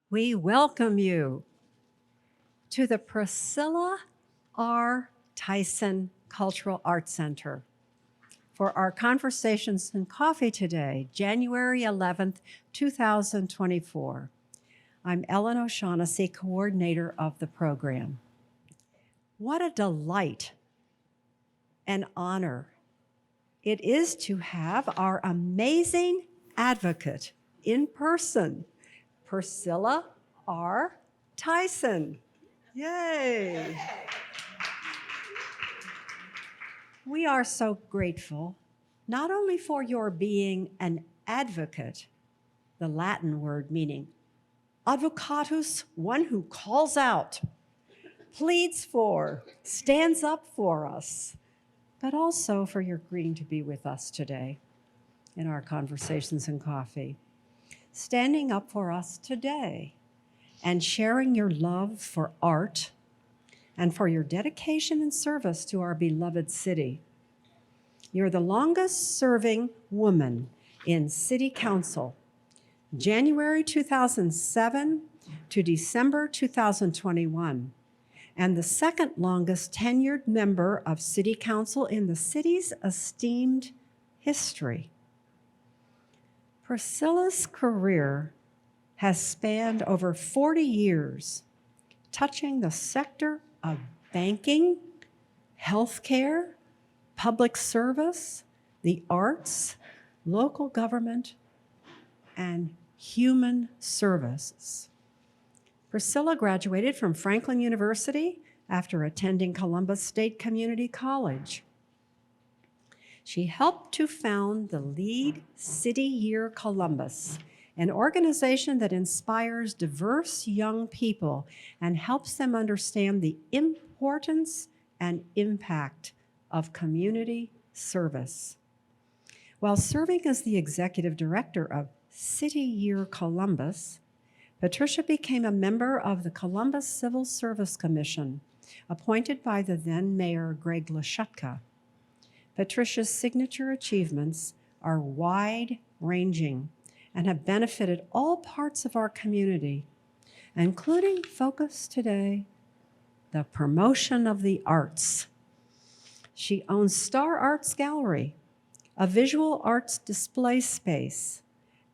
We welcome you to the Priscilla R. Tyson Cultural Arts Center for our Conversations and Coffee today, January 11th, 2024. I'm Ellen O'Shaughnessy, coordinator of the program. What a delight and honor it is to have our amazing advocate in person, Priscilla R. Tyson. Yay! We are so grateful, not only for your being an advocate, the Latin word meaning advocatus, one who calls out, pleads for, stands up for us, but also for your agreeing to be with us today in our Conversations and Coffee. Standing up for us today and sharing your love for art and for your dedication and service to our beloved city. You're the longest serving woman in City Council, January 2007 to December 2021, and the second longest tenured member of City Council in the city's esteemed history. Priscilla's career has spanned over 40 years, touching the sector of banking, healthcare, public service, the arts, local government, and human services. Priscilla graduated from Franklin University after attending Columbus State Community College. She helped to found the Lead City Year Columbus, an organization that inspires diverse young people and helps them understand the importance and impact of community service. While serving as the executive director of City Year Columbus, Patricia became a member of the Columbus Civil Service Commission, appointed by the then Mayor Greg Lashutka. Patricia's signature achievements are wide-ranging and have benefited all parts of our community, including focus today, the promotion of the arts. She owns Star Arts Gallery, a visual arts display space,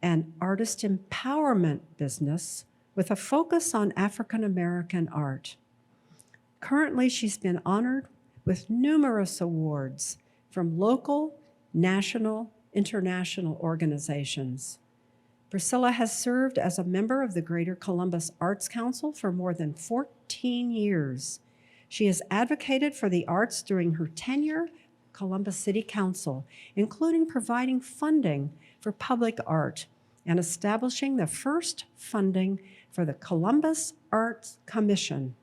an artist empowerment business with a focus on African American art. Currently, she's been honored with numerous awards from local, national, international organizations. Priscilla has served as a member of the Greater Columbus Arts Council for more than 14 years. She has advocated for the arts during her tenure at Columbus City Council, including providing funding for public art and establishing the first funding for the Columbus Arts Commission.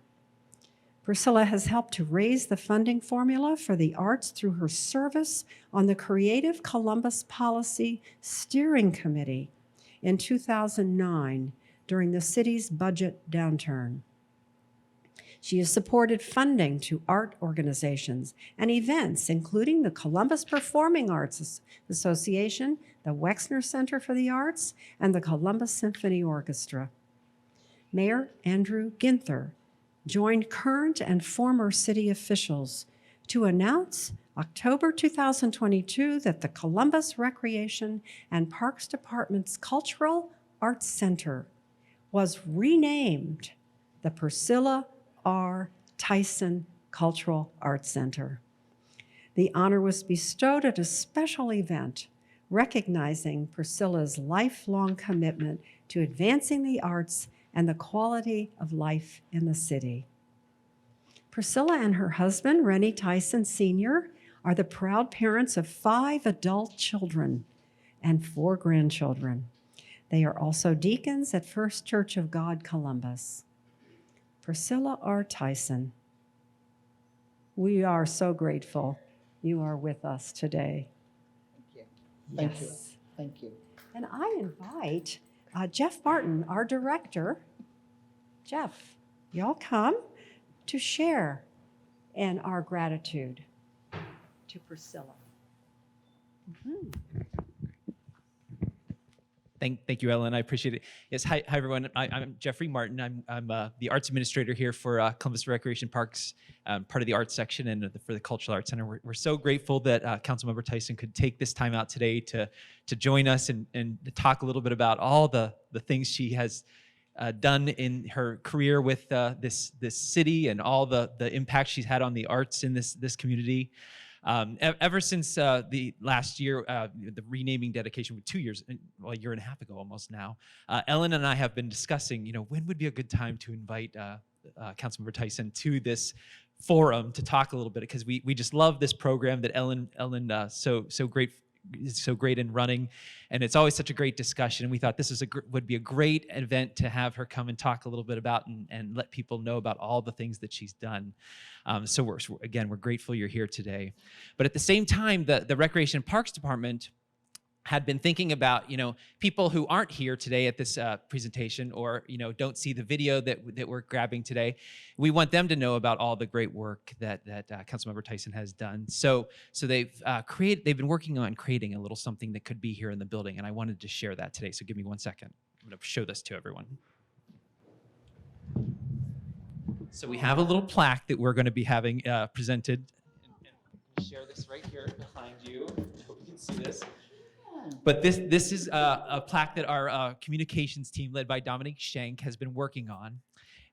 Priscilla has helped to raise the funding formula for the arts through her service on the Creative Columbus Policy Steering Committee in 2009 during the city's budget downturn. She has supported funding to art organizations and events, including the Columbus Performing Arts Association, the Wexner Center for the Arts, and the Columbus Symphony Orchestra. Mayor Andrew Ginther joined current and former city officials to announce October 2022 that the Columbus Recreation and Parks Department's Cultural Arts Center was renamed the Priscilla R. Tyson Cultural Arts Center. The honor was bestowed at a special event recognizing Priscilla's lifelong commitment to advancing the arts and the quality of life in the city. Priscilla and her husband, Rennie Tyson Sr., are the proud parents of 5 adult children and 4 grandchildren. They are also deacons at First Church of God, Columbus. Priscilla R. Tyson, we are so grateful you are with us today. Thank you. Yes. Thank you. And I invite Jeff Barton, our director. Jeff, y'all come to share in our gratitude to Priscilla. Thank you, Ellen. I appreciate it. Yes, hi everyone. I'm Jeffrey Martin. I'm the arts administrator here for Columbus Recreation Parks, part of the arts section and for the Cultural Arts Center. We're so grateful that Councilmember Tyson could take this time out today to join us and to talk a little bit about all the things she has done in her career with this city and all the impact she's had on the arts in this community. Ever since the last year, the renaming dedication, 2 years, well, a year and a half ago almost now, Ellen and I have been discussing, when would be a good time to invite Councilmember Tyson to this forum to talk a little bit, because we just love this program that Ellen is so great in running, and it's always such a great discussion. And we thought this would be a great event to have her come and talk a little bit about and let people know about all the things that she's done. So we're grateful you're here today. But at the same time, the Recreation and Parks Department had been thinking about, people who aren't here today at this presentation or, don't see the video that we're grabbing today. We want them to know about all the great work that Councilmember Tyson has done. So they've been working on creating a little something that could be here in the building, and I wanted to share that today. So give me 1 second. I'm going to show this to everyone. So we have a little plaque that we're going to be having presented. And we share this right here behind you. I hope you can see this. But this is a plaque that our communications team, led by Dominique Schenk, has been working on.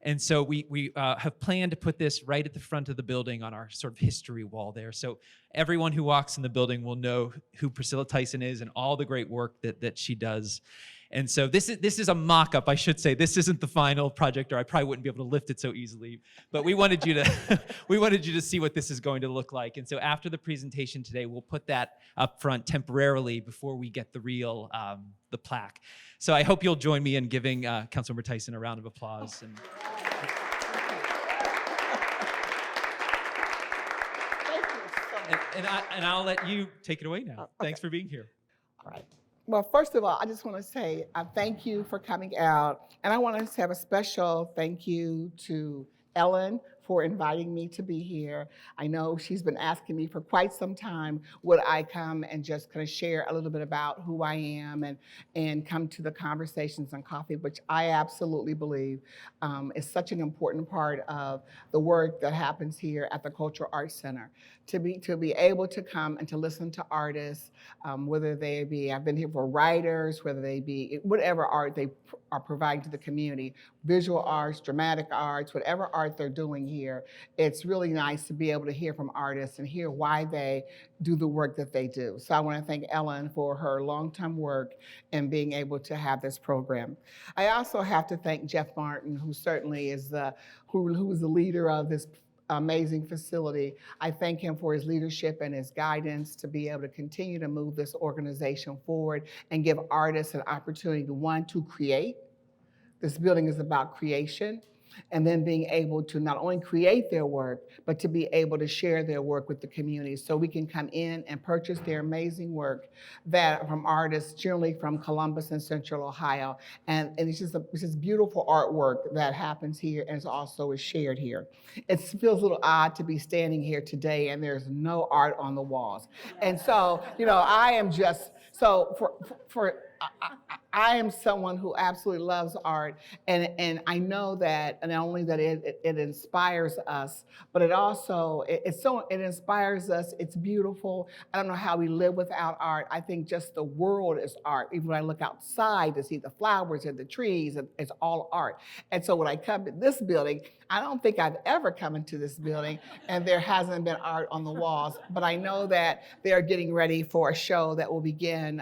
And so we have planned to put this right at the front of the building on our sort of history wall there. So everyone who walks in the building will know who Priscilla Tyson is and all the great work that she does. And so this is a mock-up, I should say. This isn't the final project, or I probably wouldn't be able to lift it so easily. But we wanted you to see what this is going to look like. And so after the presentation today, we'll put that up front temporarily before we get the real the plaque. So I hope you'll join me in giving Councilmember Tyson a round of applause. And I'll let you take it away now. Okay. Thanks for being here. All right. Well, first of all, I just want to say thank you for coming out. And I want to have a special thank you to Ellen for inviting me to be here. I know she's been asking me for quite some time, would I come and just kind of share a little bit about who I am and come to the conversations on coffee, which I absolutely believe is such an important part of the work that happens here at the Cultural Arts Center. To be able to come and to listen to artists, whether they be, I've been here for writers, whether they be whatever art they are providing to the community, visual arts, dramatic arts, whatever art they're doing here, it's really nice to be able to hear from artists and hear why they do the work that they do. So I want to thank Ellen for her long-term work in being able to have this program. I also have to thank Jeff Martin, who certainly is who is the leader of this amazing facility. I thank him for his leadership and his guidance to be able to continue to move this organization forward and give artists an opportunity to create. This building is about creation, and then being able to not only create their work, but to be able to share their work with the community so we can come in and purchase their amazing work from artists generally from Columbus and Central Ohio. And it's just beautiful artwork that happens here and also is shared here. It feels a little odd to be standing here today and there's no art on the walls. And so, I am just, I am someone who absolutely loves art, and I know that not only that it inspires us, but it also it inspires us. It's beautiful. I don't know how we live without art. I think just the world is art. Even when I look outside to see the flowers and the trees, it's all art. And so when I come to this building, I don't think I've ever come into this building and there hasn't been art on the walls. But I know that they are getting ready for a show that will begin.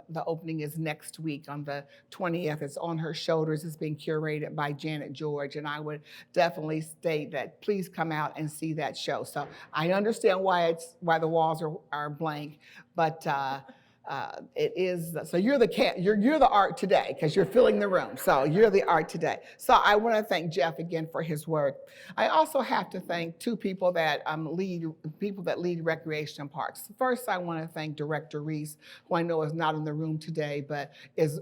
The opening is next week on the 20th. It's On Her Shoulders. It's being curated by Janet George. And I would definitely state that please come out and see that show. So I understand why the walls are blank, but it is. So you're the art today because you're filling the room. So you're the art today. So I want to thank Jeff again for his work. I also have to thank two people that lead recreation parks. First, I want to thank Director Reese, who I know is not in the room today, but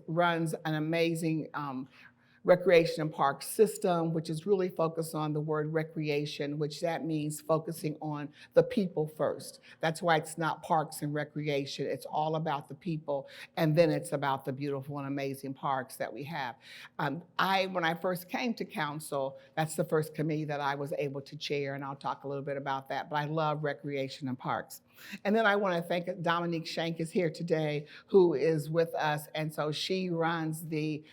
runs an amazing recreation and park system, which is really focused on the word recreation, which that means focusing on the people first. That's why it's not parks and recreation. It's all about the people, and then it's about the beautiful and amazing parks that we have. When I first came to council, that's the first committee that I was able to chair, and I'll talk a little bit about that, but I love recreation and parks. And then I want to thank Dominique Shank is here today, who is with us, and so she runs the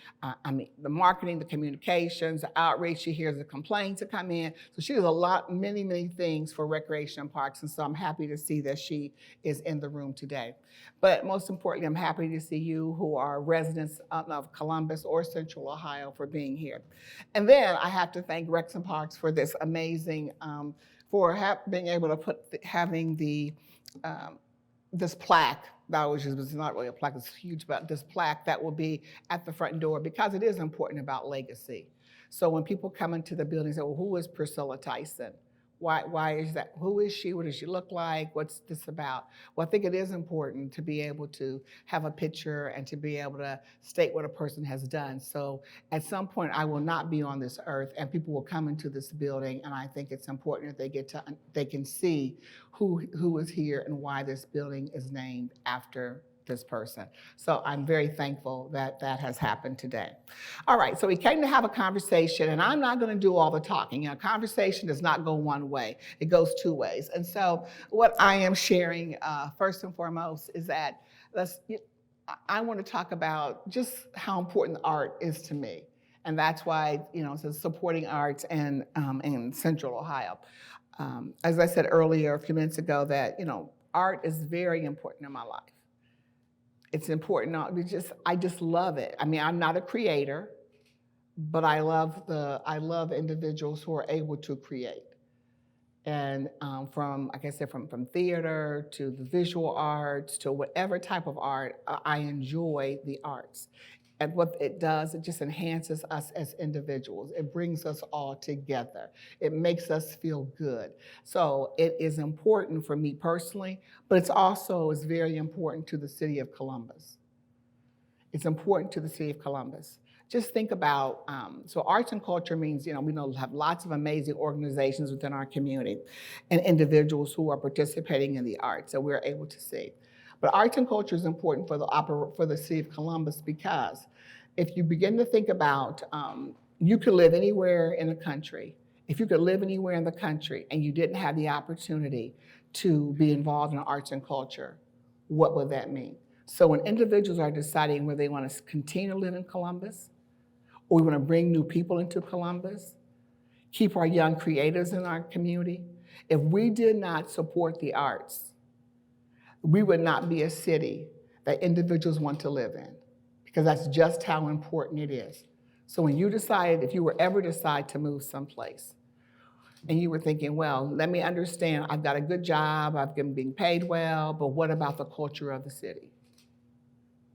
marketing, the communications, the outreach. She hears the complaints that come in. So she does many things for recreation and parks, and so I'm happy to see that she is in the room today. But most importantly, I'm happy to see you who are residents of Columbus or Central Ohio for being here. And then I have to thank Rex and Parks for this amazing, being able to having this plaque, which was not really a plaque, it's huge, but this plaque that will be at the front door, because it is important about legacy. So when people come into the building and say, well, who is Priscilla Tyson? Why is that? Who is she? What does she look like? What's this about? Well, I think it is important to be able to have a picture and to be able to state what a person has done. So at some point, I will not be on this earth, and people will come into this building, and I think it's important that they can see who is here and why this building is named after this person. So I'm very thankful that that has happened today. All right, so we came to have a conversation, and I'm not gonna do all the talking. You know, conversation does not go one way, it goes two ways. And so what I am sharing first and foremost is that I wanna talk about just how important art is to me. And that's why, it says supporting arts in Central Ohio. As I said earlier, a few minutes ago, that, art is very important in my life. It's important. I just love it. I mean, I'm not a creator, but I love individuals who are able to create. And like I said, from theater to the visual arts to whatever type of art, I enjoy the arts. And what it does, it just enhances us as individuals. It brings us all together. It makes us feel good. So it is important for me personally, but it's very important to the city of Columbus. It's important to the city of Columbus. Just think about, so arts and culture means, we have lots of amazing organizations within our community and individuals who are participating in the arts that we're able to see. But arts and culture is important for the city of Columbus, because if you begin to think about, you could live anywhere in the country. If you could live anywhere in the country and you didn't have the opportunity to be involved in arts and culture, what would that mean? So when individuals are deciding whether they want to continue to live in Columbus, or we want to bring new people into Columbus, keep our young creators in our community, if we did not support the arts, we would not be a city that individuals want to live in, because that's just how important it is. So when if you were ever decide to move someplace, and you were thinking, well, let me understand, I've got a good job, I've been being paid well, but what about the culture of the city?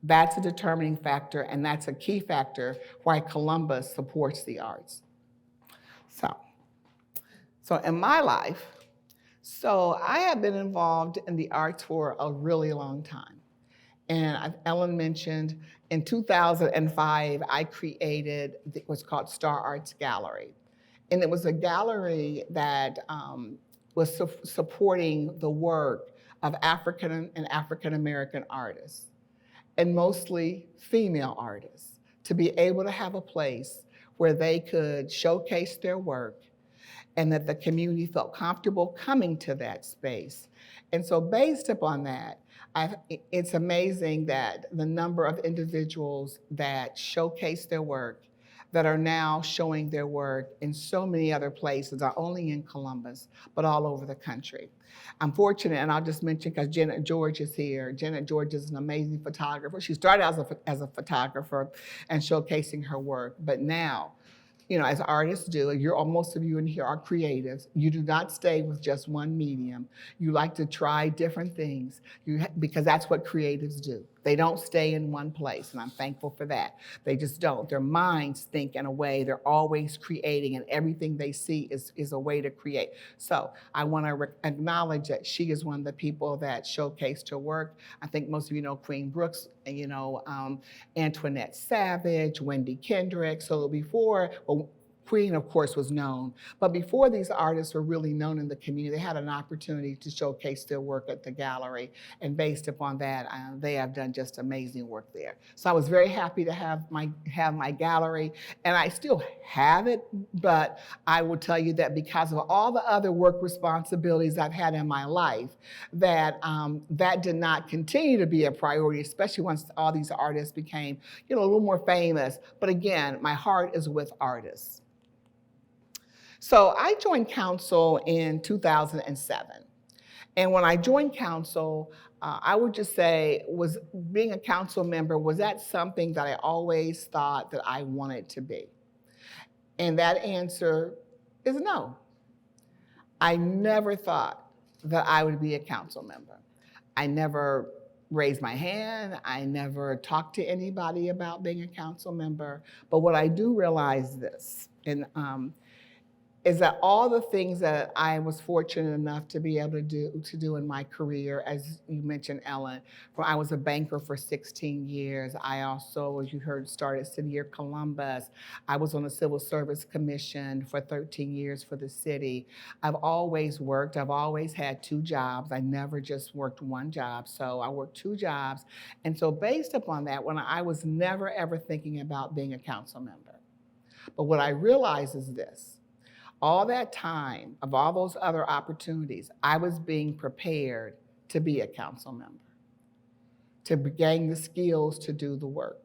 That's a determining factor, and that's a key factor why Columbus supports the arts. So in my life, I have been involved in the arts for a really long time. And Ellen mentioned, in 2005, I created what's called Star Arts Gallery. And it was a gallery that was supporting the work of African and African-American artists, and mostly female artists, to be able to have a place where they could showcase their work and that the community felt comfortable coming to that space. And so based upon that, it's amazing that the number of individuals that showcase their work, that are now showing their work in so many other places, not only in Columbus, but all over the country. I'm fortunate, and I'll just mention, because Janet George is here. Janet George is an amazing photographer. She started as a photographer and showcasing her work, but now, as artists do, most of you in here are creatives. You do not stay with just one medium. You like to try different things, because that's what creatives do. They don't stay in one place, and I'm thankful for that. They just don't. Their minds think in a way. They're always creating, and everything they see is a way to create. So I want to acknowledge that she is one of the people that showcased her work. I think most of you know Queen Brooks, Antoinette Savage, Wendy Kendrick. So before, well, Queen, of course, was known, but before these artists were really known in the community, they had an opportunity to showcase their work at the gallery, and based upon that, they have done just amazing work there. So I was very happy to have my gallery, and I still have it, but I will tell you that because of all the other work responsibilities I've had in my life, that that did not continue to be a priority, especially once all these artists became, a little more famous. But again, my heart is with artists. So I joined council in 2007. And when I joined council, I would just say, was being a council member, was that something that I always thought that I wanted to be? And that answer is no. I never thought that I would be a council member. I never raised my hand. I never talked to anybody about being a council member. But what I do realize is that all the things that I was fortunate enough to be able to do in my career, as you mentioned, Ellen, I was a banker for 16 years. I also, as you heard, started City of Columbus. I was on the Civil Service Commission for 13 years for the city. I've always worked. I've always had 2 jobs. I never just worked one job. So I worked 2 jobs. And so based upon that, when I was never, ever thinking about being a council member. But what I realized is this. All that time, of all those other opportunities, I was being prepared to be a council member, to gain the skills to do the work.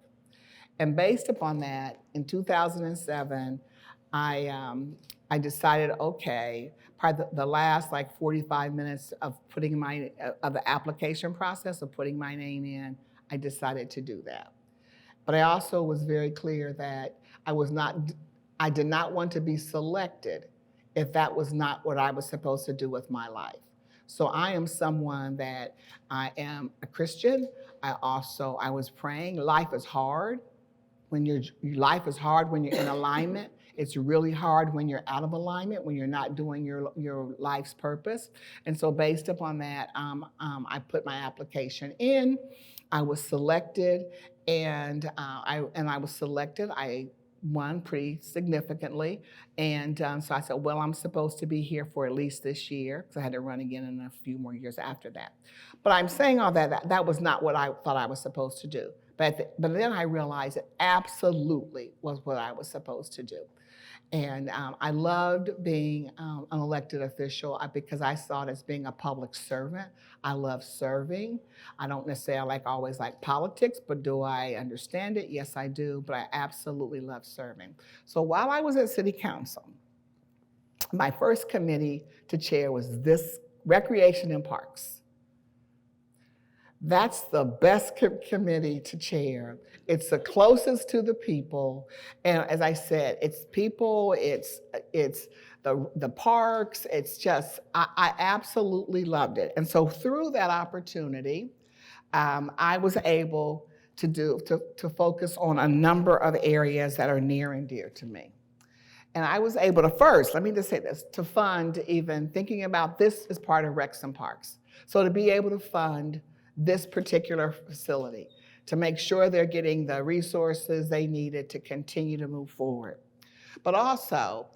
And based upon that, in 2007, I decided, okay, probably the last 45 minutes of of the application process of putting my name in, I decided to do that. But I also was very clear that I did not want to be selected if that was not what I was supposed to do with my life. So I am someone that I am a Christian. I was praying. Life is hard. Life is hard when you're in alignment. It's really hard when you're out of alignment, when you're not doing your life's purpose. And so based upon that, I put my application in. I was selected, and I was selected. I won pretty significantly. And so I said, well, I'm supposed to be here for at least this year, because I had to run again in a few more years after that. But I'm saying all that was not what I thought I was supposed to do. But then I realized it absolutely was what I was supposed to do. And I loved being an elected official because I saw it as being a public servant. I love serving. I don't necessarily always like politics, but do I understand it? Yes, I do, but I absolutely love serving. So while I was at City Council, my first committee to chair was this, Recreation and Parks. That's the best committee to chair. It's the closest to the people. And as I said, it's people, it's the parks, it's just, I absolutely loved it. And so through that opportunity, I was able to focus on a number of areas that are near and dear to me. And I was able to first, let me just say this, to fund even thinking about this as part of Recs and Parks. So to be able to fund this particular facility, to make sure they're getting the resources they needed to continue to move forward. But also,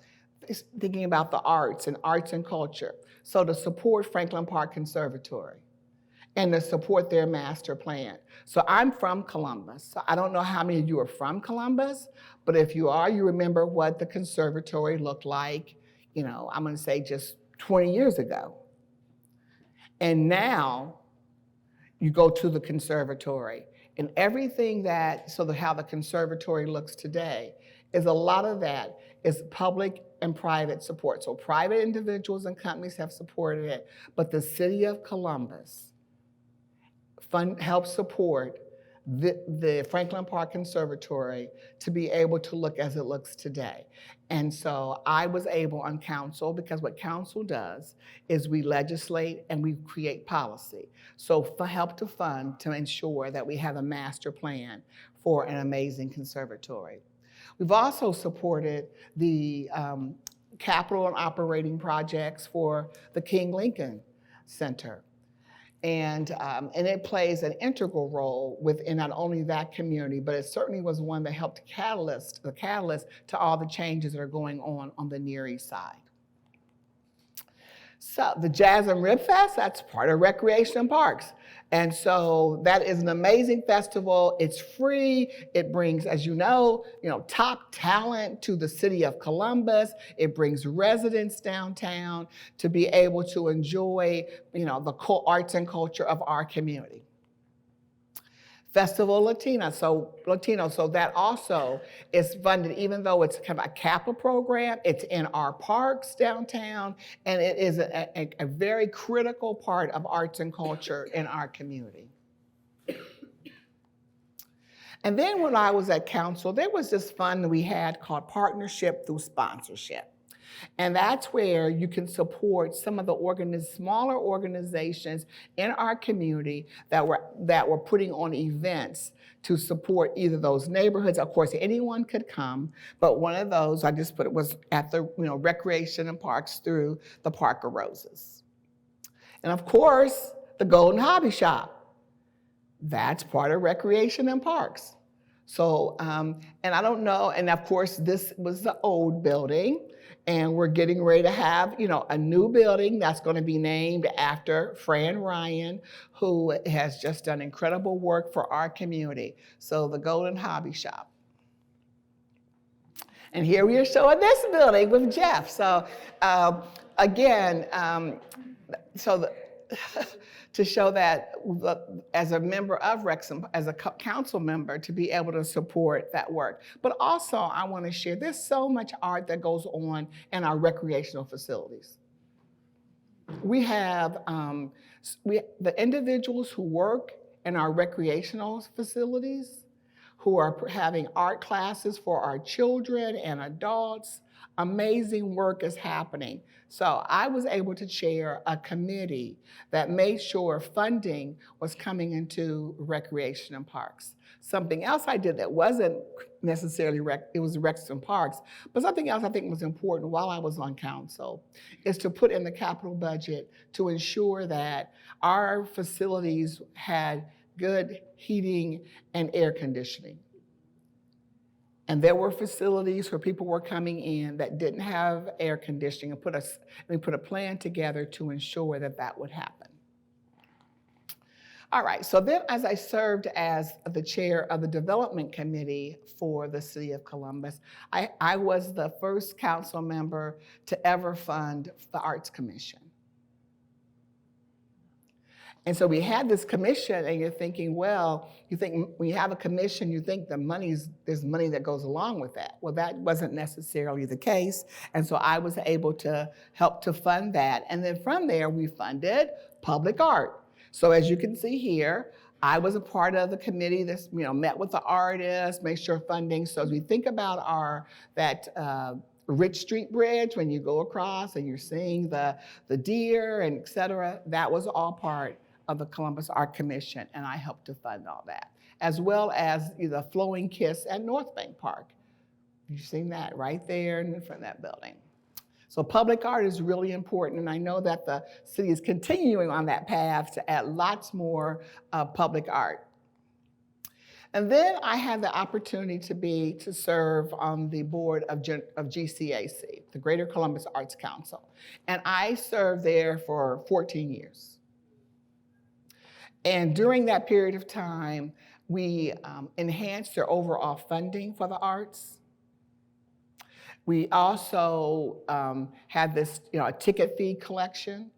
thinking about the arts and culture. So to support Franklin Park Conservatory and to support their master plan. So I'm from Columbus. So I don't know how many of you are from Columbus, but if you are, you remember what the conservatory looked like, I'm gonna say just 20 years ago. And now, you go to the conservatory, and everything how the conservatory looks today is a lot of that is public and private support. So private individuals and companies have supported it, but the City of Columbus helps support the Franklin Park Conservatory to be able to look as it looks today. And so I was able on council, because what council does is we legislate and we create policy. So for help to fund to ensure that we have a master plan for an amazing conservatory. We've also supported the capital and operating projects for the King Lincoln Center. And it plays an integral role within not only that community, but it certainly was one that helped the catalyst to all the changes that are going on the Near East Side. So the Jazz and Rib Fest, that's part of Recreation and Parks. And so that is an amazing festival. It's free. It brings, as you know, top talent to the city of Columbus. It brings residents downtown to be able to enjoy, the arts and culture of our community. Festival Latino, so that also is funded, even though it's kind of a capital program, it's in our parks downtown, and it is a very critical part of arts and culture in our community. And then when I was at council, there was this fund we had called Partnership Through Sponsorship. And that's where you can support some of the smaller organizations in our community that were putting on events to support either those neighborhoods. Of course, anyone could come, but one of those I just put it was at the Recreation and Parks through the Park of Roses. And of course, the Golden Hobby Shop. That's part of Recreation and Parks. So, and I don't know, and of course, this was the old building. And we're getting ready to have, a new building that's going to be named after Fran Ryan, who has just done incredible work for our community. So the Golden Hobby Shop. And here we are showing this building with Jeff. So again, to show that as a member of Wrexham, as a council member, to be able to support that work. But also, I want to share, there's so much art that goes on in our recreational facilities. We have the individuals who work in our recreational facilities, who are having art classes for our children and adults. Amazing work is happening. So I was able to chair a committee that made sure funding was coming into Recreation and Parks. Something else I did that wasn't necessarily it was Recreation and Parks, but something else I think was important while I was on council is to put in the capital budget to ensure that our facilities had good heating and air conditioning. And there were facilities where people were coming in that didn't have air conditioning, and we put a plan together to ensure that would happen. All right, so then as I served as the chair of the development committee for the city of Columbus, I was the first council member to ever fund the Arts Commission. And so we had this commission, and you're thinking, well, you think when you have a commission, you think there's money that goes along with that. Well, that wasn't necessarily the case. And so I was able to help to fund that. And then from there, we funded public art. So as you can see here, I was a part of the committee that's met with the artists, make sure funding. So as we think about that Rich Street Bridge, when you go across and you're seeing the deer and et cetera, that was all part of the Columbus Art Commission, and I helped to fund all that, as well as the Flowing Kiss at North Bank Park. You've seen that right there in front of that building. So public art is really important, and I know that the city is continuing on that path to add lots more public art. And then I had the opportunity to serve on the board of GCAC, the Greater Columbus Arts Council, and I served there for 14 years. And during that period of time, we enhanced their overall funding for the arts. We also had this, a ticket fee collection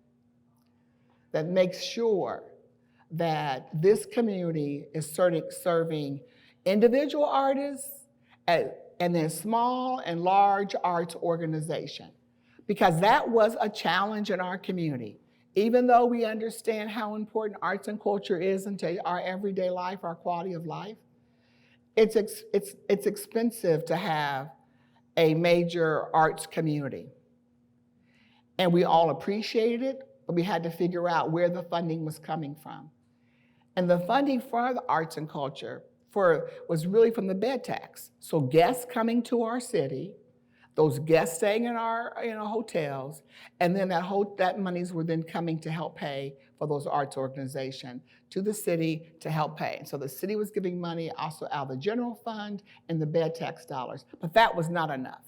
that makes sure that this community is serving individual artists and then small and large arts organizations, because that was a challenge in our community. Even though we understand how important arts and culture is into our everyday life, our quality of life, it's expensive to have a major arts community. And we all appreciated it, but we had to figure out where the funding was coming from. And the funding for the arts and culture was really from the bed tax. So guests coming to our city, those guests staying in our hotels, and then that monies were then coming to help pay for those arts organizations to the city to help pay. And so the city was giving money also out of the general fund and the bed tax dollars, but that was not enough.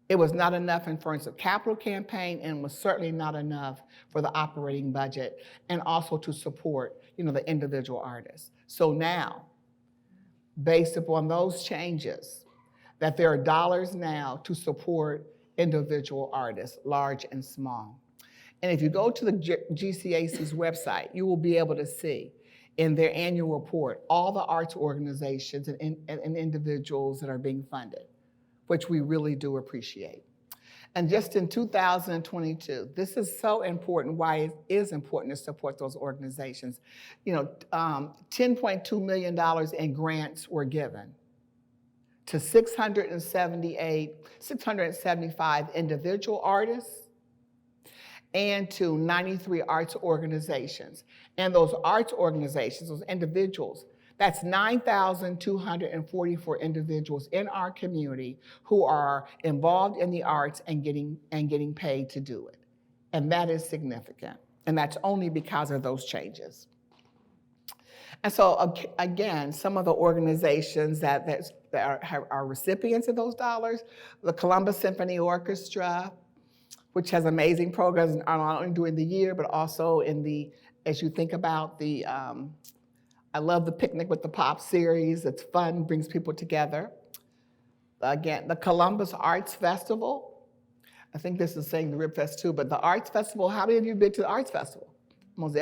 It was not enough in terms of capital campaign, and was certainly not enough for the operating budget, and also to support, the individual artists. So now, based upon those changes, that there are dollars now to support individual artists, large and small. And if you go to the GCAC's website, you will be able to see in their annual report all the arts organizations and individuals that are being funded, which we really do appreciate. And just in 2022, this is so important, why it is important to support those organizations. $10.2 million in grants were given to 675 individual artists and to 93 arts organizations. And those arts organizations, those individuals, that's 9,244 individuals in our community who are involved in the arts and getting paid to do it. And that is significant. And that's only because of those changes. And so again, some of the organizations that are recipients of those dollars, the Columbus Symphony Orchestra, which has amazing programs not only during the year, but also as you think about I love the Picnic with the Pop series. It's fun, brings people together. Again, the Columbus Arts Festival. I think this is saying the Rib Fest too, but the Arts Festival, how many of you have been to the Arts Festival? Almost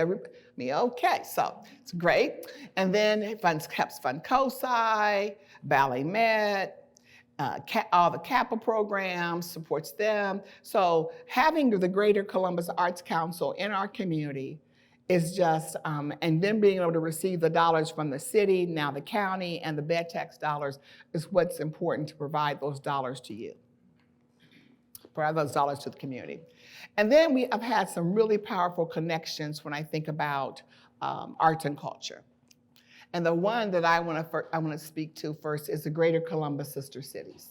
me, okay, so it's great. And then it helps fund COSI, Ballet Met, all the CAPA programs, supports them. So having the Greater Columbus Arts Council in our community is just, and then being able to receive the dollars from the city, now the county, and the bed tax dollars is what's important to provide those dollars to you. Provide those dollars to the community. And then I've had some really powerful connections when I think about arts and culture. And the one that I want to speak to first is the Greater Columbus Sister Cities.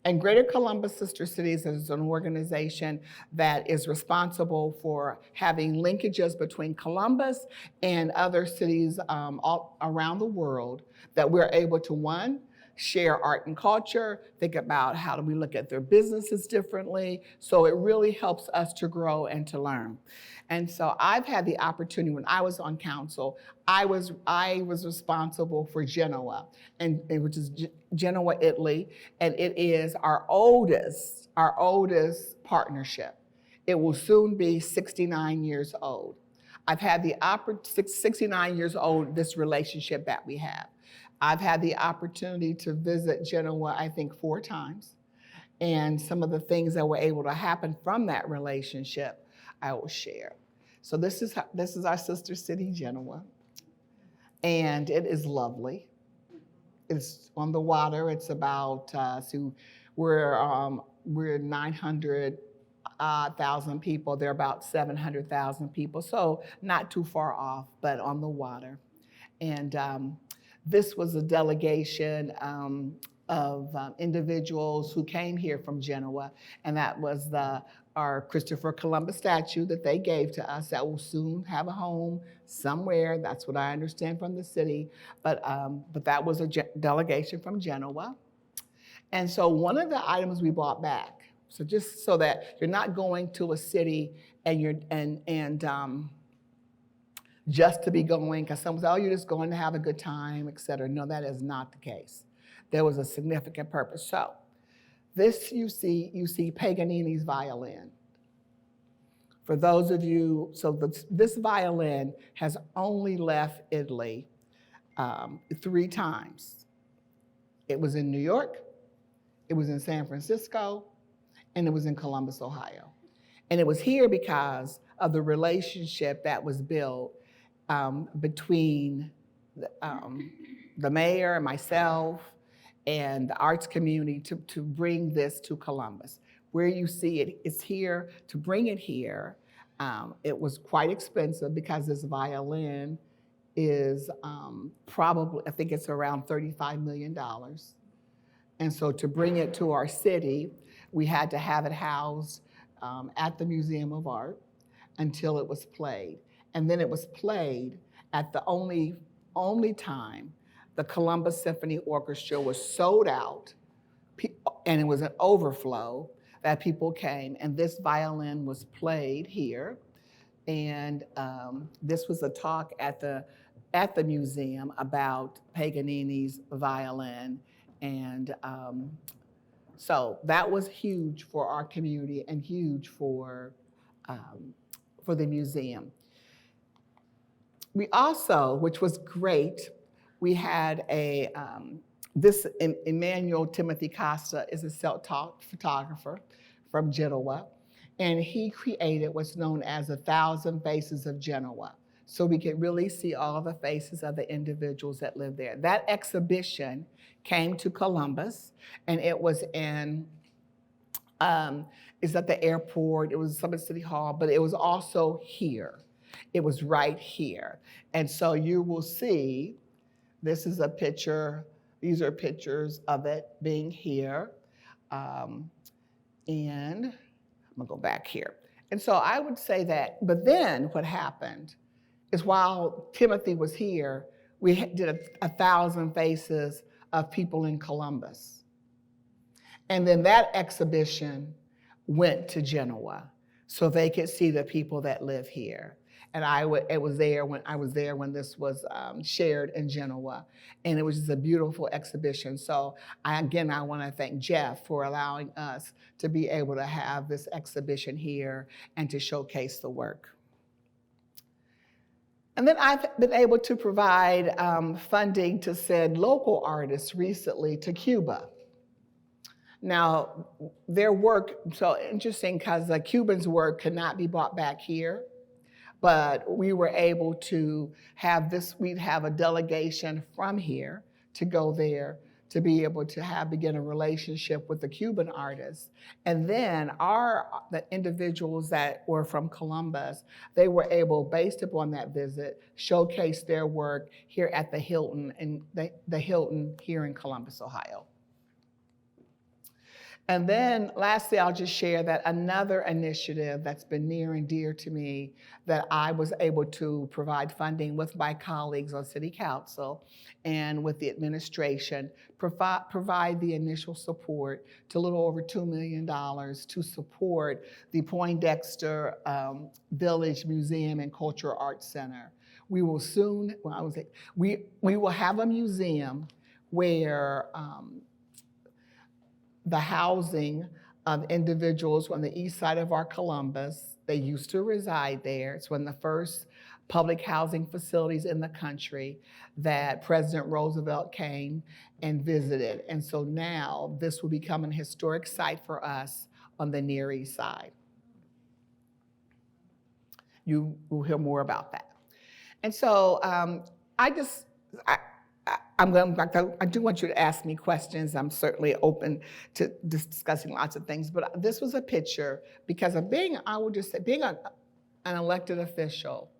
And Greater Columbus Sister Cities is an organization that is responsible for having linkages between Columbus and other cities all around the world that we're able to, one, share art and culture, think about how do we look at their businesses differently. So it really helps us to grow and to learn. And so I've had the opportunity, when I was on council, I was responsible for Genoa, which is Genoa, Italy, and it is our oldest partnership. It will soon be 69 years old. I've had the 69 years old, this relationship that we have. I've had the opportunity to visit Genoa, I think 4 times. And some of the things that were able to happen from that relationship, I will share. So this is our sister city, Genoa. And it is lovely. It's on the water. It's about, we're 900,000 people. They're about 700,000 people. So not too far off, but on the water. And this was a delegation of individuals who came here from Genoa, and that was our Christopher Columbus statue that they gave to us that will soon have a home somewhere. That's what I understand from the city, but that was a delegation from Genoa. And so one of the items we brought back, so just so that you're not going to a city and just to be going, because someone says, oh, you're just going to have a good time, et cetera. No, that is not the case. There was a significant purpose. So this you see Paganini's violin. For those of you, this violin has only left Italy 3 times. It was in New York, it was in San Francisco, and it was in Columbus, Ohio. And it was here because of the relationship that was built between the mayor and myself and the arts community to bring this to Columbus. Where you see it, it's here. To bring it here, it was quite expensive because this violin is probably, I think it's around $35 million. And so to bring it to our city, we had to have it housed at the Museum of Art until it was played. And then it was played at the only time the Columbus Symphony Orchestra was sold out, and it was an overflow that people came, and this violin was played here. And this was a talk at the museum about Paganini's violin. And so that was huge for our community and huge for the museum. We also, which was great, we had this Emmanuel Timothy Costa is a self-taught photographer from Genoa, and he created what's known as 1,000 Faces of Genoa. So we could really see all the faces of the individuals that lived there. That exhibition came to Columbus, and it was it's at the airport, it was Summit City Hall, but it was also here. It was right here. And so you will see, this is a picture, these are pictures of it being here. And I'm gonna go back here. And so I would say that, but then what happened is while Timothy was here, we did 1,000 faces of people in Columbus. And then that exhibition went to Genoa so they could see the people that live here. And I was there when this was shared in Genoa, and it was just a beautiful exhibition. So I want to thank Jeff for allowing us to be able to have this exhibition here and to showcase the work. And then I've been able to provide funding to send local artists recently to Cuba. Now, their work, so interesting because the Cubans' work could not be brought back here. But we were able to have this, we'd have a delegation from here to go there to be able to begin a relationship with the Cuban artists. And then the individuals that were from Columbus, they were able, based upon that visit, showcase their work here at the Hilton, and the Hilton here in Columbus, Ohio. And then lastly, I'll just share that another initiative that's been near and dear to me that I was able to provide funding with my colleagues on City Council and with the administration, provide the initial support to a little over $2 million to support the Poindexter Village Museum and Cultural Arts Center. We will soon, we will have a museum where the housing of individuals on the east side of our Columbus. They used to reside there. It's one of the first public housing facilities in the country that President Roosevelt came and visited. And so now this will become an historic site for us on the Near East Side. You will hear more about that. And so I do want you to ask me questions. I'm certainly open to discussing lots of things, but this was a picture because of being an elected official,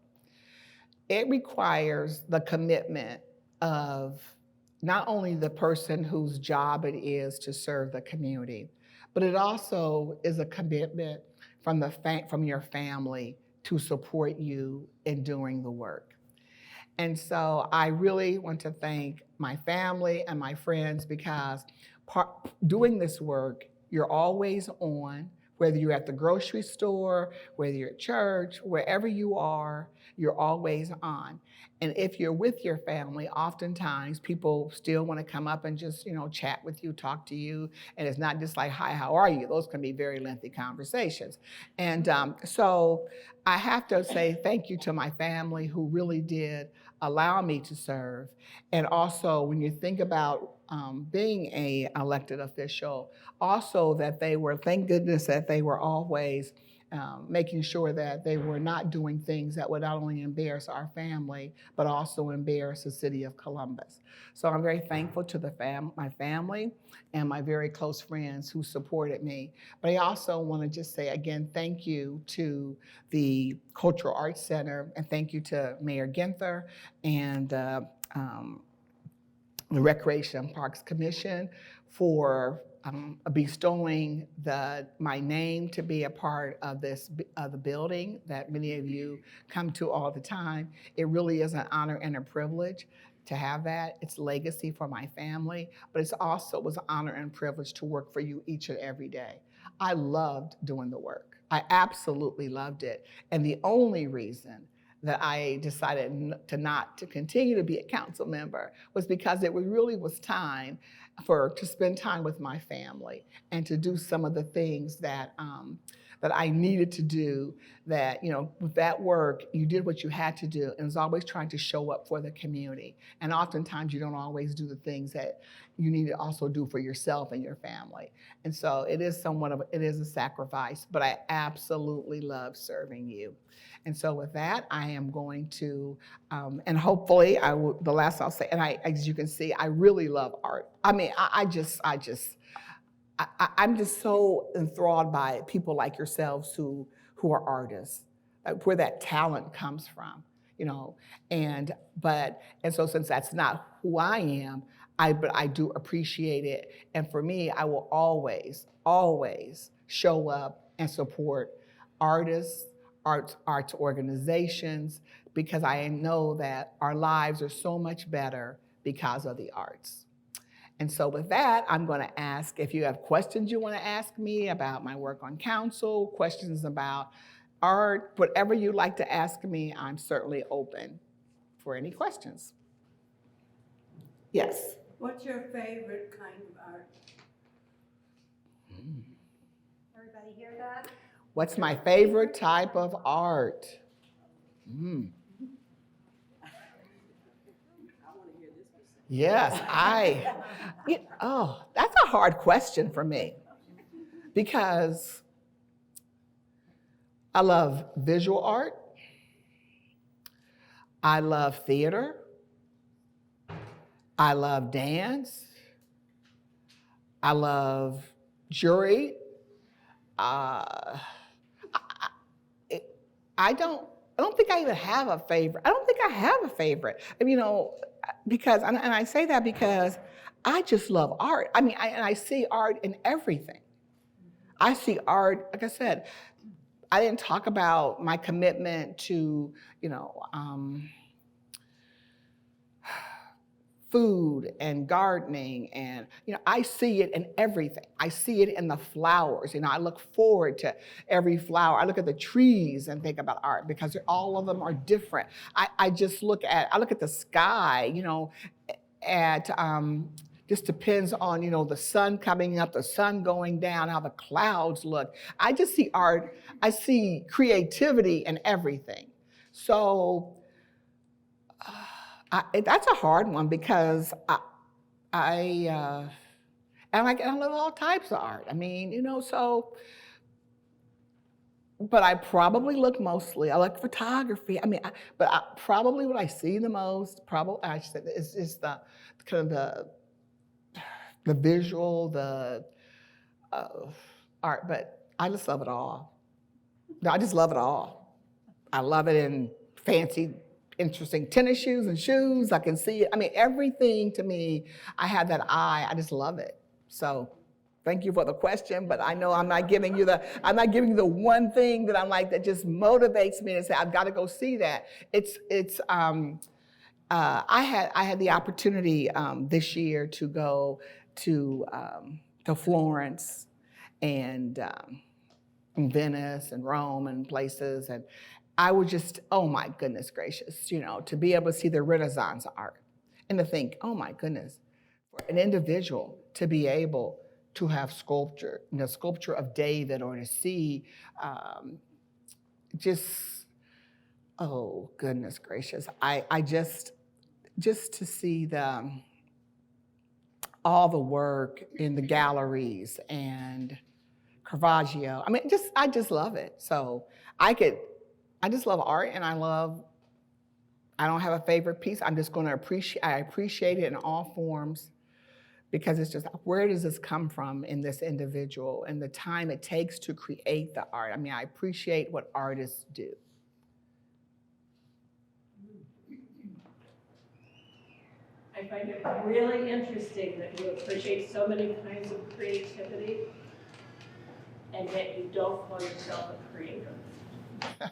it requires the commitment of not only the person whose job it is to serve the community, but it also is a commitment from your family to support you in doing the work. And so I really want to thank my family and my friends because doing this work, you're always on, whether you're at the grocery store, whether you're at church, wherever you are, you're always on. And if you're with your family, oftentimes people still want to come up and just, chat with you, talk to you. And it's not just like, hi, how are you? Those can be very lengthy conversations. And so I have to say thank you to my family who really did allow me to serve. And also when you think about being an elected official, also that thank goodness that they were always making sure that they were not doing things that would not only embarrass our family, but also embarrass the city of Columbus. So I'm very thankful to my family and my very close friends who supported me. But I also want to just say again, thank you to the Cultural Arts Center, and thank you to Mayor Ginther and the Recreation and Parks Commission for bestowing my name to be a part of the building that many of you come to all the time. It really is an honor and a privilege to have that. It's legacy for my family, but it also was an honor and privilege to work for you each and every day. I loved doing the work. I absolutely loved it. And the only reason that I decided to continue to be a council member was because it really was time to spend time with my family and to do some of the things that I needed to do. That, with that work, you did what you had to do, and it was always trying to show up for the community. And oftentimes you don't always do the things that you need to also do for yourself and your family. And so it is a sacrifice, but I absolutely love serving you. And so with that, I am going to, and hopefully the last I'll say, and as you can see, I really love art. I mean, I'm just so enthralled by people like yourselves who are artists, where that talent comes from, and so since that's not who I am, but I do appreciate it. And for me, I will always, always show up and support artists, arts organizations, because I know that our lives are so much better because of the arts. And so with that, I'm going to ask if you have questions you want to ask me about my work on council, questions about art, whatever you'd like to ask me, I'm certainly open for any questions. Yes. What's your favorite kind of art? Everybody hear that? What's my favorite type of art? Yes, that's a hard question for me, because I love visual art. I love theater. I love dance. I love jury. I don't think I even have a favorite. I don't think I have a favorite. Because, and I say that because I just love art. I mean, I see art in everything. I see art, like I said, I didn't talk about my commitment to, food and gardening, and I see it in everything. I see it in the flowers. I look forward to every flower. I look at the trees and think about art, because all of them are different. I look at the sky, just depends on, the sun coming up, the sun going down, how the clouds look. I just see art. I see creativity in everything. So that's a hard one, because I love all types of art. I mean, but I probably look mostly, I like photography. I mean, probably what I see the most, is just the kind of the visual, the art, but I just love it all. I just love it all. I love it in fancy, interesting tennis shoes and shoes. I can see it. I mean, everything to me, I have that eye. I just love it. So thank you for the question, but I know I'm not giving you the one thing that I'm like, that just motivates me to say, I've got to go see that. I had the opportunity this year to go to Florence and Venice and Rome and places, and I was just, oh my goodness gracious, to be able to see the Renaissance art, and to think, oh my goodness, for an individual to be able to have sculpture of David, or to see oh goodness gracious, I just to see all the work in the galleries and Caravaggio. I mean, I just love it. So I just love art, and I don't have a favorite piece. I'm just going to I appreciate it in all forms, because it's just, where does this come from in this individual and the time it takes to create the art? I mean, I appreciate what artists do. I find it really interesting that you appreciate so many kinds of creativity, and yet you don't call yourself a creator. And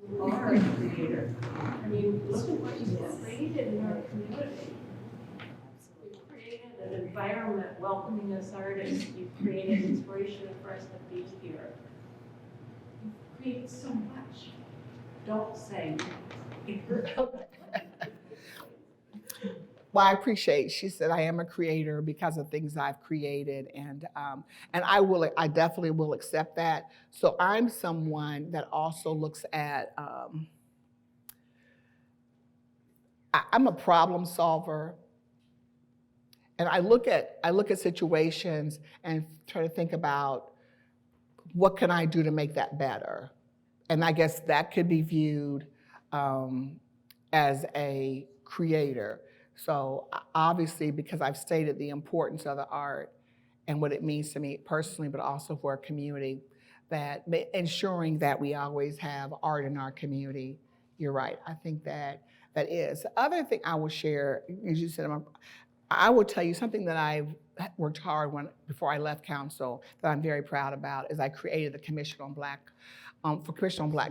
you are a creator. I mean, look at what you've created in our community. You've created an environment welcoming us artists. You've created inspiration for us to be here. You've created so much. Don't say Well, I appreciate. She said, "I am a creator because of things I've created," and I definitely will accept that. So I'm someone that also looks at. I'm a problem solver, and I look at situations and try to think about what can I do to make that better, and I guess that could be viewed as a creator. So obviously, because I've stated the importance of the art and what it means to me personally, but also for our community, that ensuring that we always have art in our community, you're right. I think that is. The other thing I will share, as you said, I will tell you something that I've worked hard before I left council that I'm very proud about is I created the Commission on Black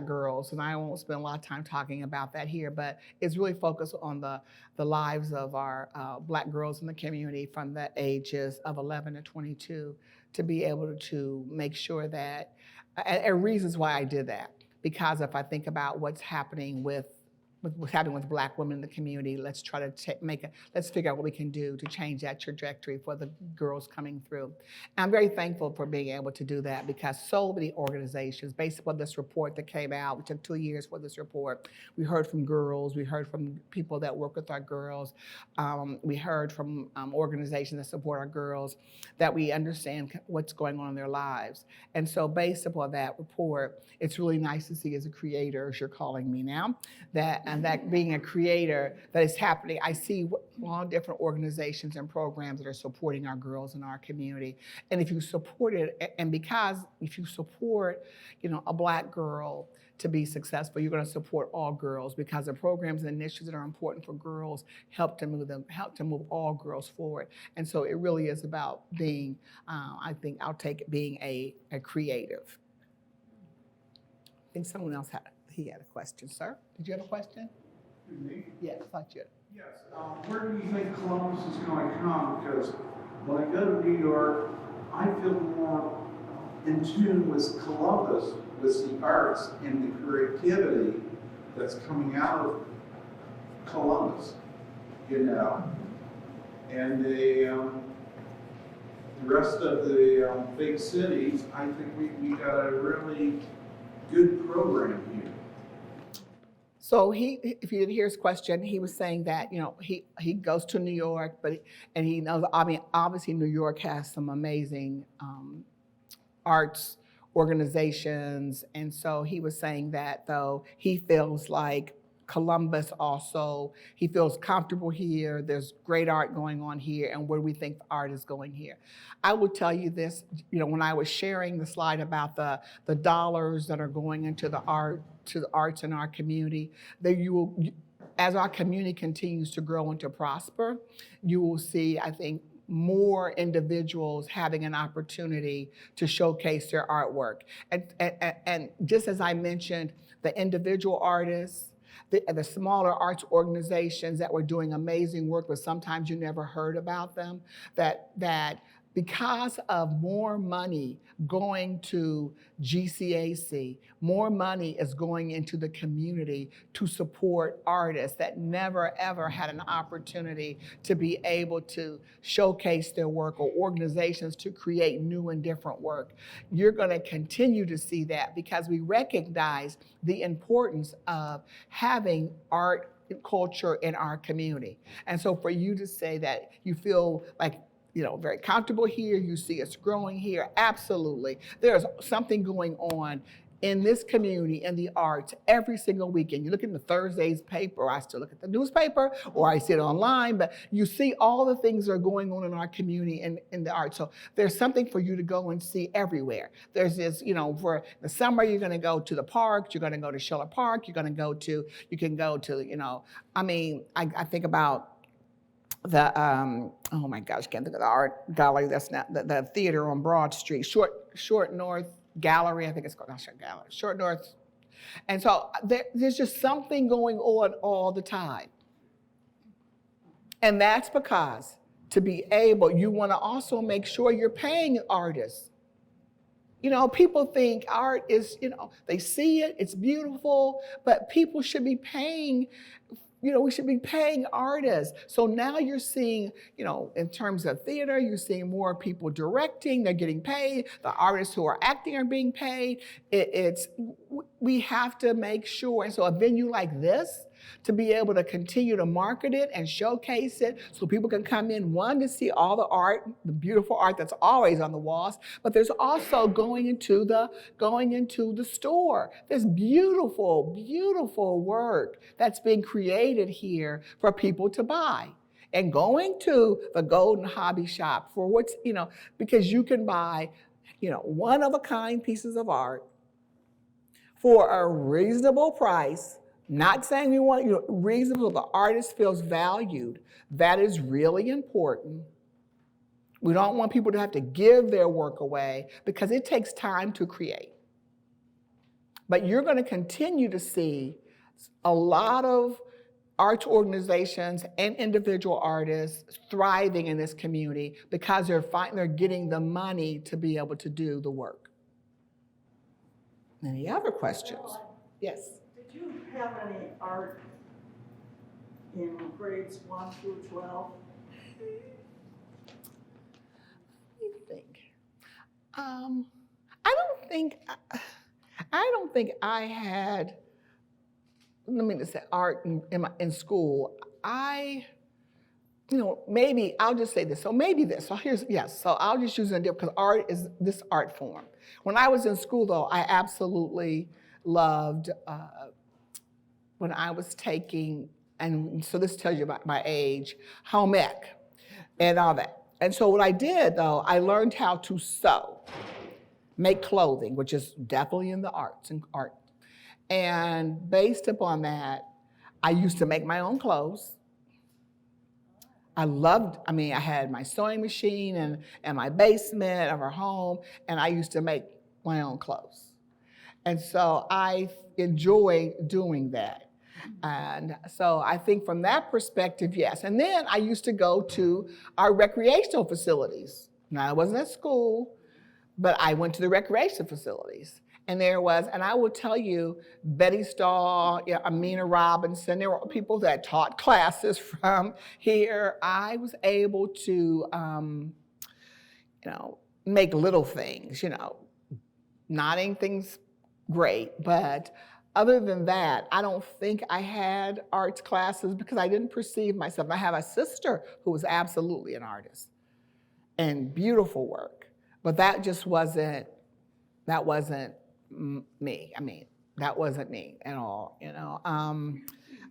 Girls, and I won't spend a lot of time talking about that here, but it's really focused on the lives of our Black girls in the community from the ages of 11 to 22 to be able to make sure that, and reasons why I did that, because if I think about what's happening with Black women in the community, let's try to let's figure out what we can do to change that trajectory for the girls coming through. And I'm very thankful for being able to do that, because so many organizations, based upon this report that came out, we took 2 years for this report, we heard from girls, we heard from people that work with our girls, we heard from organizations that support our girls, that we understand what's going on in their lives. And so based upon that report, it's really nice to see as a creator, as you're calling me now, that being a creator, that is happening. I see all different organizations and programs that are supporting our girls in our community. And if you support it, and because if you support, a Black girl to be successful, you're going to support all girls, because the programs and initiatives that are important for girls help to move all girls forward. And so it really is about being, I think I'll take it, being a creative. I think someone else had a question. Sir, did you have a question? Me? Yes, I thought you. Yes. Where do you think Columbus is going to come? Because when I go to New York, I feel more in tune with Columbus, with the arts and the creativity that's coming out of Columbus, And the rest of the big cities, I think we got a really good program here. So if you didn't hear his question, he was saying that, he goes to New York, and he knows, obviously New York has some amazing arts organizations. And so he was saying that, though, he feels like Columbus also, he feels comfortable here. There's great art going on here, and where do we think the art is going here? I will tell you this, when I was sharing the slide about the dollars that are going into the arts in our community, that as our community continues to grow and to prosper, you will see, I think, more individuals having an opportunity to showcase their artwork. And just as I mentioned, the individual artists, the smaller arts organizations that were doing amazing work, but sometimes you never heard about them, that because of more money going to GCAC, more money is going into the community to support artists that never ever had an opportunity to be able to showcase their work, or organizations to create new and different work. You're going to continue to see that, because we recognize the importance of having art and culture in our community. And so for you to say that you feel like very comfortable here. You see us growing here. Absolutely. There's something going on in this community, in the arts, every single weekend. You look in the Thursday's paper, or I still look at the newspaper, or I see it online, but you see all the things that are going on in our community and in the arts. So there's something for you to go and see everywhere. There's this, for the summer, you're gonna go to the parks, you're gonna go to Schiller Park, you can go to, I think about the, oh my gosh, can't think of the art gallery, that's not, the theater on Broad Street, Short North Gallery, I think it's called, not Short Gallery, Short North. And so there's just something going on all the time. And that's because to be able, you want to also make sure you're paying artists. People think art is, they see it, it's beautiful, but people should be paying, we should be paying artists. So now you're seeing, in terms of theater, you're seeing more people directing, they're getting paid. The artists who are acting are being paid. We have to make sure, and so a venue like this, to be able to continue to market it and showcase it so people can come in, one, to see all the art, the beautiful art that's always on the walls, but there's also going into the store. There's beautiful, beautiful work that's being created here for people to buy. And going to the Golden Hobby Shop for what's, because you can buy, one-of-a-kind pieces of art for a reasonable price. Not saying we want, reasonable, the artist feels valued. That is really important. We don't want people to have to give their work away because it takes time to create. But you're going to continue to see a lot of arts organizations and individual artists thriving in this community because they're getting the money to be able to do the work. Any other questions? Yes. Did you have any art in grades 1 through 12? Let me think. I don't think I had, let me just say, art in school. Maybe I'll just say this. So maybe this. So So I'll just use an idea because art is this art form. When I was in school, though, I absolutely loved when I was taking, and so this tells you about my age, home ec and all that. And so what I did, though, I learned how to sew, make clothing, which is definitely in the arts and art. And based upon that, I used to make my own clothes. I had my sewing machine and my basement of our home, and I used to make my own clothes. And so I enjoy doing that. And so I think from that perspective, yes. And then I used to go to our recreational facilities. Now, I wasn't at school, but I went to the recreation facilities. And I will tell you, Betty Stahl, Amina Robinson, there were people that taught classes from here. I was able to, make little things, not anything's great, but other than that, I don't think I had arts classes because I didn't perceive myself. I have a sister who was absolutely an artist and beautiful work, but that wasn't me. That wasn't me at all,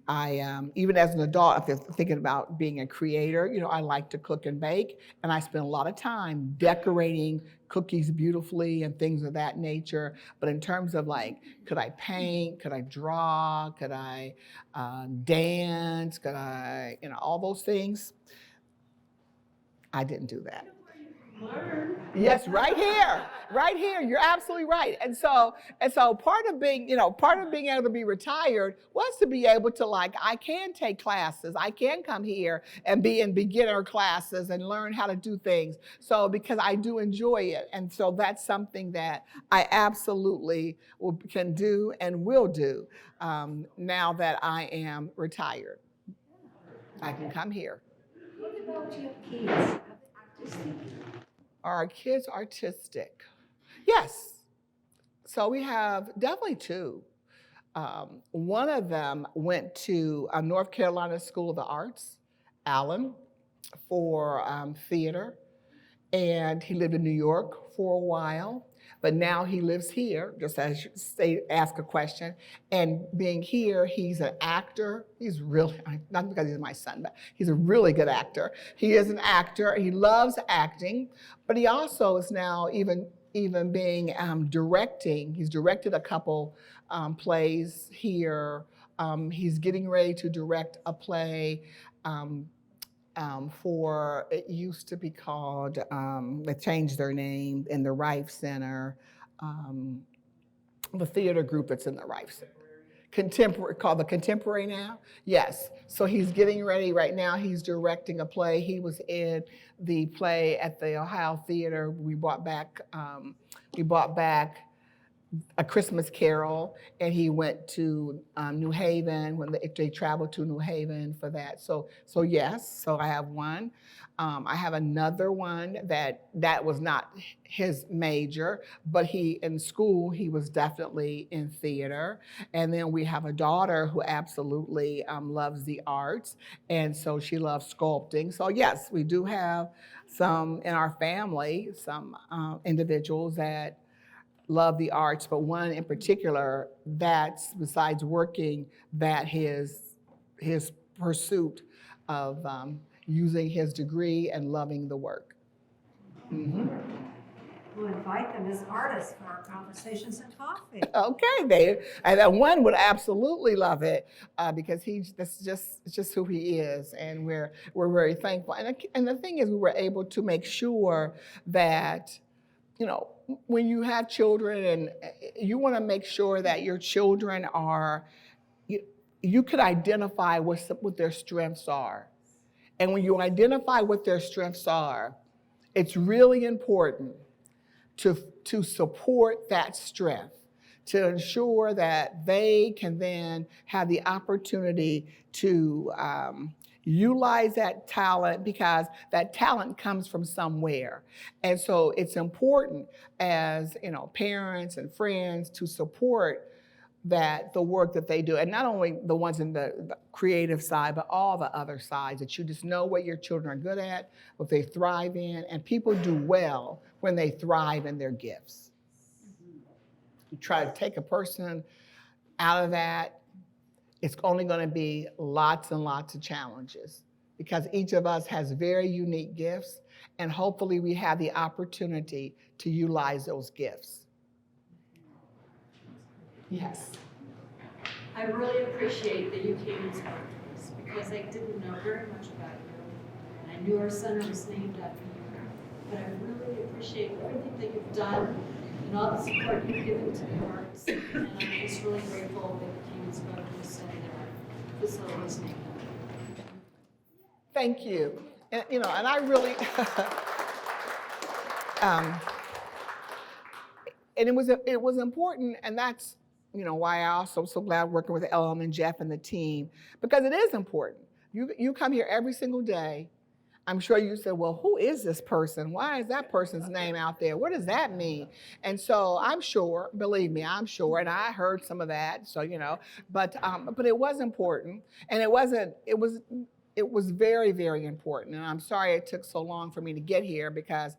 I, even as an adult, if thinking about being a creator, I like to cook and bake, and I spend a lot of time decorating cookies beautifully and things of that nature. But in terms of could I paint, could I draw, could I dance, could I, all those things, I didn't do that. Learn. Yes, right here. You're absolutely right. And so part of being able to be retired was to be able to I can take classes. I can come here and be in beginner classes and learn how to do things. So because I do enjoy it. And so that's something that I absolutely can do and will do now that I am retired. I can come here. What about your kids? Artistic? Are our kids artistic? Yes. So we have definitely two. One of them went to North Carolina School of the Arts, Allen, for theater. and he lived in New York for a while, but now he lives here, just as you say, ask a question. And being here, he's an actor. He's really, not because he's my son, but he's a really good actor. He is an actor. He loves acting, but he also is now even being directing. He's directed a couple plays here. He's getting ready to direct a play for, it used to be called, they changed their name, in the Rife Center, the theater group that's in the Rife Center. Contemporary, called the Contemporary now? Yes. So he's getting ready right now. He's directing a play. He was in the play at the Ohio Theater. We brought back A Christmas Carol, and he went to New Haven when they traveled to New Haven for that. So yes, so I have one. I have another one that was not his major, but in school, he was definitely in theater. And then we have a daughter who absolutely loves the arts, and so she loves sculpting. So yes, we do have some in our family, some individuals that love the arts, but one in particular that's, besides working, that his pursuit of using his degree and loving the work. Mm-hmm. We'll invite them as artists for our conversations and coffee. Okay, babe. And that one would absolutely love it because that's just who he is, and we're very thankful. And the thing is, we were able to make sure that, you know, when you have children, and you want to make sure that your children are, you could identify what their strengths are. And when you identify what their strengths are, it's really important to support that strength, to ensure that they can then have the opportunity to utilize that talent, because that talent comes from somewhere. And so it's important, as parents and friends, to support the work that they do, and not only the ones in the creative side, but all the other sides, that you just know what your children are good at, what they thrive in, and people do well when they thrive in their gifts. You try to take a person out of that, it's only going to be lots and lots of challenges, because each of us has very unique gifts, and hopefully we have the opportunity to utilize those gifts. Yes. I really appreciate that you came and spoke to us, because I didn't know very much about you. And I knew our center was named after you. But I really appreciate everything that you've done and all the support you've given to the arts. And I'm just really grateful that you came and spoke to us and that our facility was named after you. Thank you. And I really, and it was important, and that's why I also so glad working with Ellen and Jeff and the team, because it is important. You come here every single day. I'm sure you said, well, who is this person? Why is that person's name out there? What does that mean? And so I'm sure, believe me, I'm sure, and I heard some of that. So but it was important, and it was very, very important. And I'm sorry it took so long for me to get here, because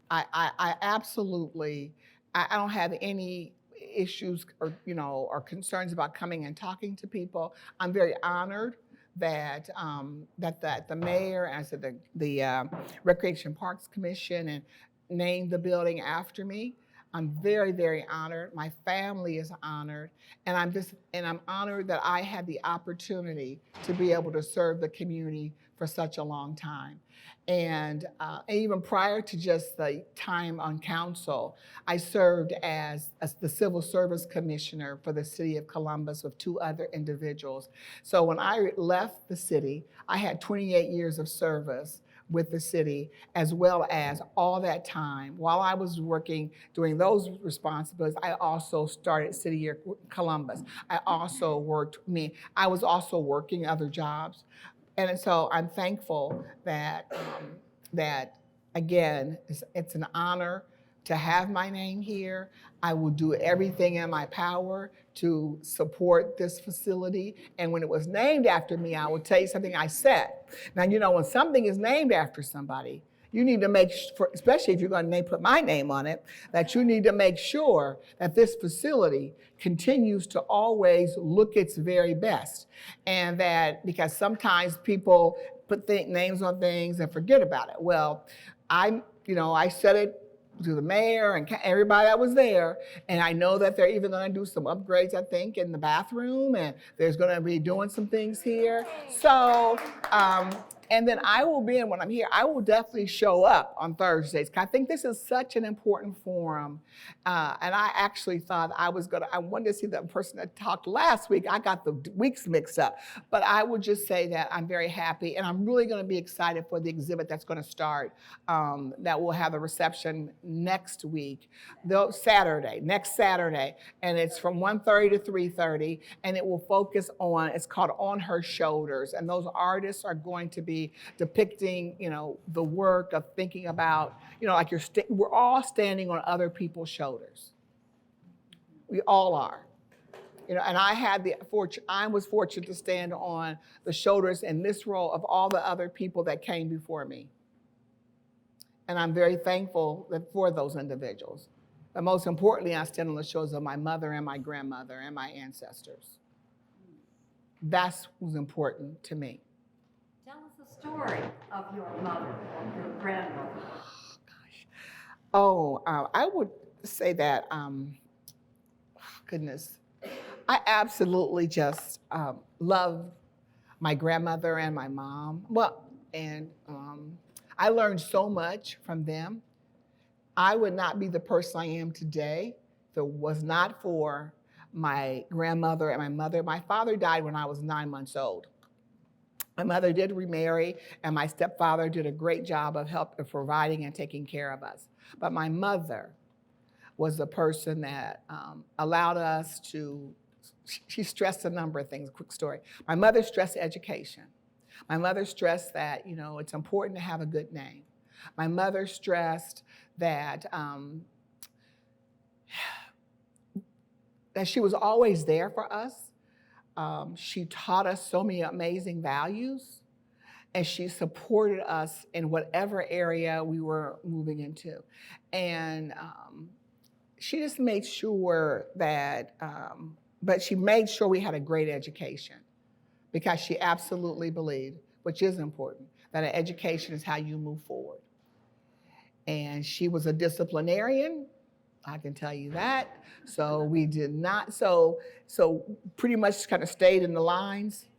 I absolutely, I don't have any issues or concerns about coming and talking to people. I'm very honored that the mayor, and I said the Recreation Parks Commission, and named the building after me. I'm very, very honored. My family is honored, and I'm honored that I had the opportunity to be able to serve the community for such a long time. And even prior to just the time on council, I served as the Civil Service Commissioner for the City of Columbus with 2 other individuals. So when I left the city, I had 28 years of service with the city, as well as all that time while I was working, doing those responsibilities. I also started City of Columbus. I was also working other jobs. And so I'm thankful that again, it's an honor to have my name here. I will do everything in my power to support this facility. And when it was named after me, I will tell you something I said. Now, when something is named after somebody, You need to make, especially if you're going to put my name on it, that you need to make sure that this facility continues to always look its very best. And that, because sometimes people put names on things and forget about it. Well, I said it to the mayor and everybody that was there, and I know that they're even going to do some upgrades, I think, in the bathroom, and there's going to be doing some things here. So, and then I will be in, when I'm here, I will definitely show up on Thursdays, because I think this is such an important forum. And I actually thought I wanted to see the person that talked last week. I got the weeks mixed up. But I would just say that I'm very happy, and I'm really going to be excited for the exhibit that's going to start, that will have the reception next week, next Saturday. And it's from 1:30 to 3:30, and it will focus on, it's called On Her Shoulders. And those artists are going to be depicting, the work of thinking about, like we're all standing on other people's shoulders. We all are. And I was fortunate to stand on the shoulders in this role of all the other people that came before me. And I'm very thankful for those individuals. But most importantly, I stand on the shoulders of my mother and my grandmother and my ancestors. That's what's important to me. Tell us the story of your mother, of your grandmother. I would say that, goodness, I absolutely just love my grandmother and my mom. Well, and I learned so much from them. I would not be the person I am today if it was not for my grandmother and my mother. My father died when I was 9 months old. My mother did remarry, and my stepfather did a great job of providing and taking care of us. But my mother was the person that allowed us to, she stressed a number of things. Quick story. My mother stressed education. My mother stressed that, it's important to have a good name. My mother stressed that that she was always there for us. She taught us so many amazing values, and she supported us in whatever area we were moving into. And she just made sure that, but she made sure we had a great education, because she absolutely believed, which is important, that an education is how you move forward. And she was a disciplinarian, I can tell you that. So we did not, so pretty much kind of stayed in the lines.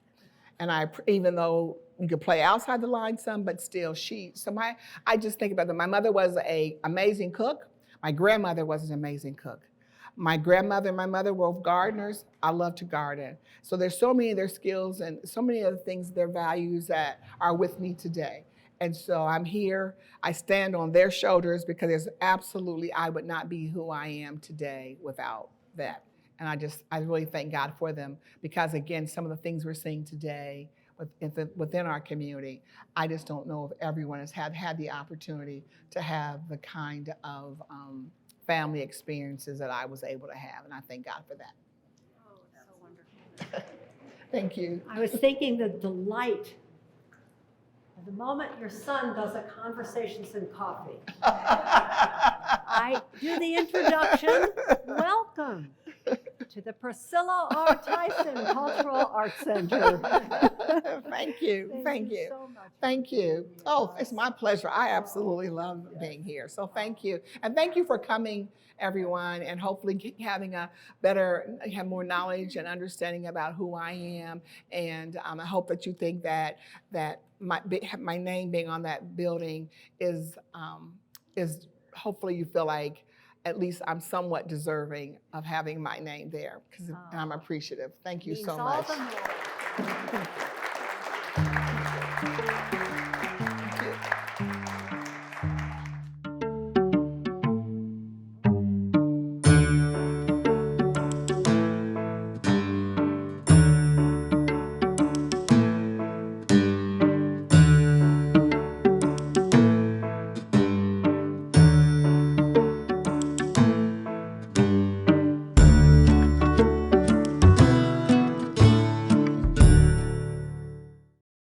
And even though you could play outside the lines some, but still I just think about that. My mother was an amazing cook. My grandmother was an amazing cook. My grandmother and my mother were both gardeners. I love to garden. So there's so many of their skills and so many other things, their values that are with me today. And so I'm here, I stand on their shoulders, because I would not be who I am today without that. And I really thank God for them, because again, some of the things we're seeing today within our community, I just don't know if everyone has had the opportunity to have the kind of family experiences that I was able to have, and I thank God for that. Oh, that's so wonderful. Thank you. I was thinking the delight the moment your son does a Conversations in Coffee. I do the introduction. Welcome to the Priscilla R. Tyson Cultural Arts Center. Thank you. Thank you. So much. Thank you. Oh, it's my pleasure. I absolutely love being here. So thank you. And thank you for coming, everyone, and hopefully having have more knowledge and understanding about who I am. And I hope that you think that my name being on that building is hopefully you feel like at least I'm somewhat deserving of having my name there, and I'm appreciative. Thank you so much. Means all the more.